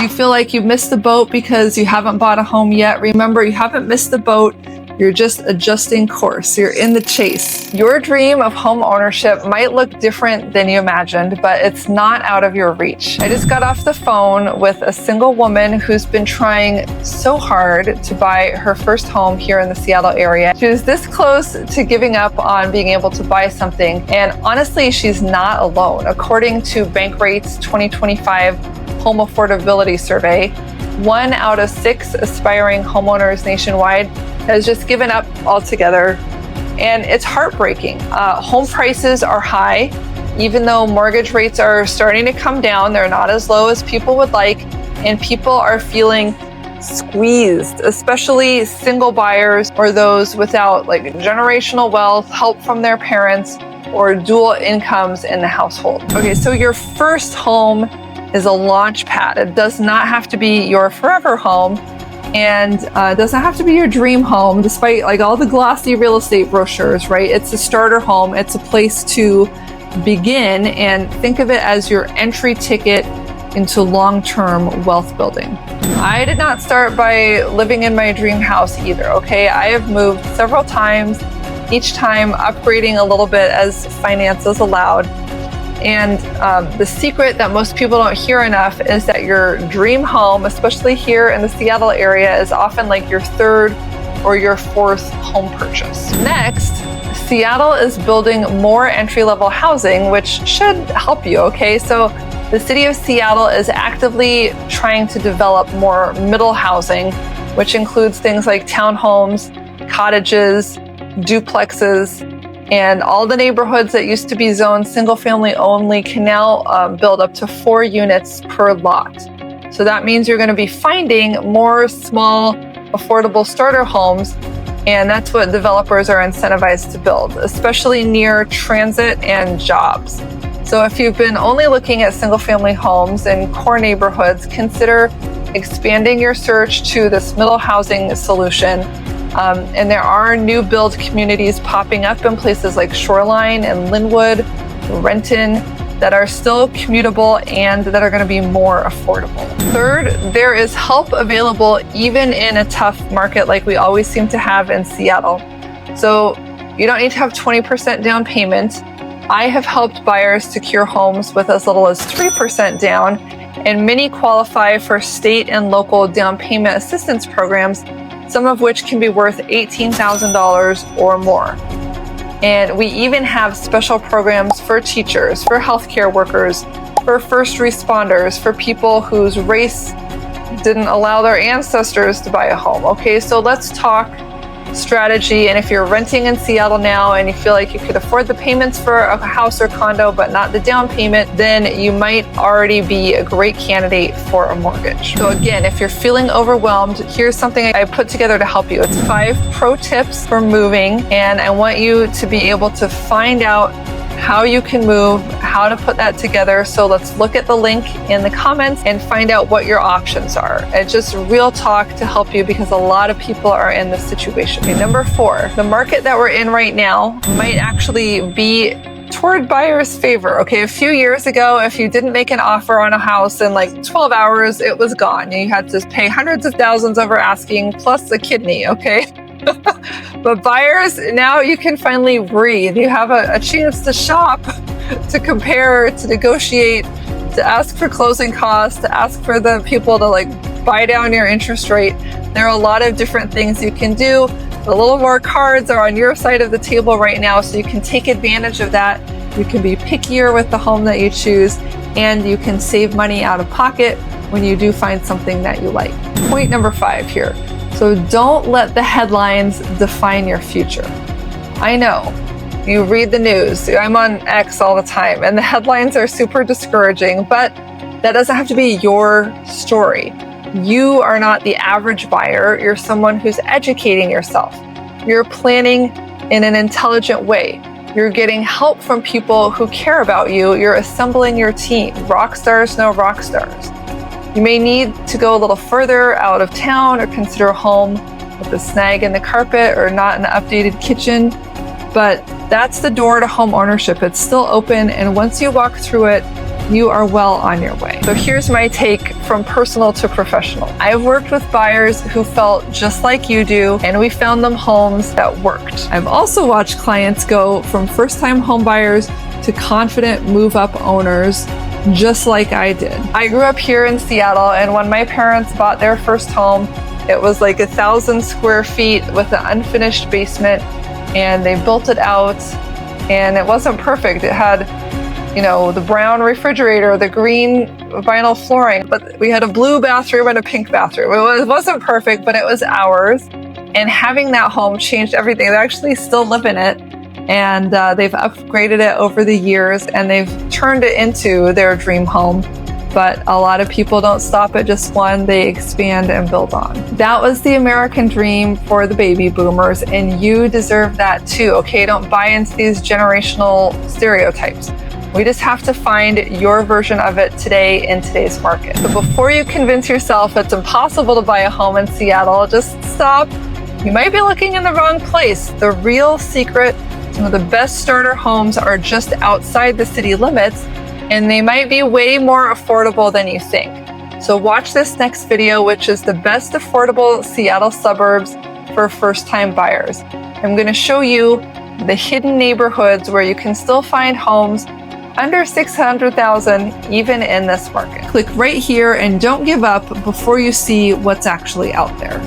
you feel like you missed the boat because you haven't bought a home yet? Remember, you haven't missed the boat. You're just adjusting course. You're in the chase. Your dream of home ownership might look different than you imagined, but it's not out of your reach. I just got off the phone with a single woman who's been trying so hard to buy her first home here in the Seattle area. She was this close to giving up on being able to buy something, and honestly, she's not alone. According to Bankrate's 2025 Home Affordability Survey, 1 out of 6 aspiring homeowners nationwide has just given up altogether, and it's heartbreaking. Home prices are high, even though mortgage rates are starting to come down. They're not as low as people would like, and people are feeling squeezed, especially single buyers or those without like generational wealth, help from their parents, or dual incomes in the household. Okay, so your first home is a launch pad. It does not have to be your forever home, and it doesn't have to be your dream home, despite like all the glossy real estate brochures, right? It's a starter home. It's a place to begin, and think of it as your entry ticket into long-term wealth building. I did not start by living in my dream house either, okay? I have moved several times, each time upgrading a little bit as finances allowed. And the secret that most people don't hear enough is that your dream home, especially here in the Seattle area, is often like your third or your fourth home purchase. Next, Seattle is building more entry-level housing, which should help you, okay? So the city of Seattle is actively trying to develop more middle housing, which includes things like townhomes, cottages, duplexes, and all the neighborhoods that used to be zoned single family only can now build up to 4 units per lot. So that means you're going to be finding more small, affordable starter homes, and that's what developers are incentivized to build, especially near transit and jobs. So if you've been only looking at single family homes in core neighborhoods, consider expanding your search to this middle housing solution. And there are new build communities popping up in places like Shoreline and Linwood, Renton, that are still commutable and that are going to be more affordable. Third, there is help available even in a tough market like we always seem to have in Seattle. So you don't need to have 20% down payment. I have helped buyers secure homes with as little as 3% down, and many qualify for state and local down payment assistance programs, some of which can be worth $18,000 or more. And we even have special programs for teachers, for healthcare workers, for first responders, for people whose race didn't allow their ancestors to buy a home. Okay, so let's talk strategy. And if you're renting in Seattle now and you feel like you could afford the payments for a house or condo but not the down payment, then you might already be a great candidate for a mortgage. So again, if you're feeling overwhelmed, here's something I put together to help you. It's 5 pro tips for moving, and I want you to be able to find out how you can move, how to put that together. So let's look at the link in the comments and find out what your options are. It's just real talk to help you because a lot of people are in this situation. Okay, number 4, the market that we're in right now might actually be toward buyers' favor. Okay, a few years ago, if you didn't make an offer on a house in like 12 hours, it was gone. You had to pay hundreds of thousands over asking plus a kidney, okay? But buyers, now you can finally breathe. You have a chance to shop, to compare, to negotiate, to ask for closing costs, to ask for the people to like buy down your interest rate. There are a lot of different things you can do. A little more cards are on your side of the table right now, so you can take advantage of that. You can be pickier with the home that you choose, and you can save money out of pocket when you do find something that you like. Point number 5 here. So don't let the headlines define your future. I know, you read the news. I'm on X all the time, and the headlines are super discouraging, but that doesn't have to be your story. You are not the average buyer. You're someone who's educating yourself. You're planning in an intelligent way. You're getting help from people who care about you. You're assembling your team. Rock stars know rock stars. You may need to go a little further out of town or consider a home with a snag in the carpet or not an updated kitchen, but that's the door to home ownership. It's still open, and once you walk through it, you are well on your way. So here's my take from personal to professional. I've worked with buyers who felt just like you do, and we found them homes that worked. I've also watched clients go from first-time home buyers to confident move-up owners, just like I did. I grew up here in Seattle, and when my parents bought their first home, it was like 1,000 square feet with an unfinished basement, and they built it out, and it wasn't perfect. It had, you know, the brown refrigerator, the green vinyl flooring, but we had a blue bathroom and a pink bathroom. It wasn't perfect, but it was ours. And having that home changed everything. They actually still live in it, and they've upgraded it over the years, and they've turned it into their dream home. But a lot of people don't stop at just one, they expand and build on. That was the American dream for the baby boomers, and you deserve that too, okay? Don't buy into these generational stereotypes. We just have to find your version of it today in today's market. So before you convince yourself it's impossible to buy a home in Seattle, just stop. You might be looking in the wrong place. The real secret, some of the best starter homes are just outside the city limits, and they might be way more affordable than you think. So watch this next video, which is the best affordable Seattle suburbs for first-time buyers. I'm going to show you the hidden neighborhoods where you can still find homes under $600,000 even in this market. Click right here and don't give up before you see what's actually out there.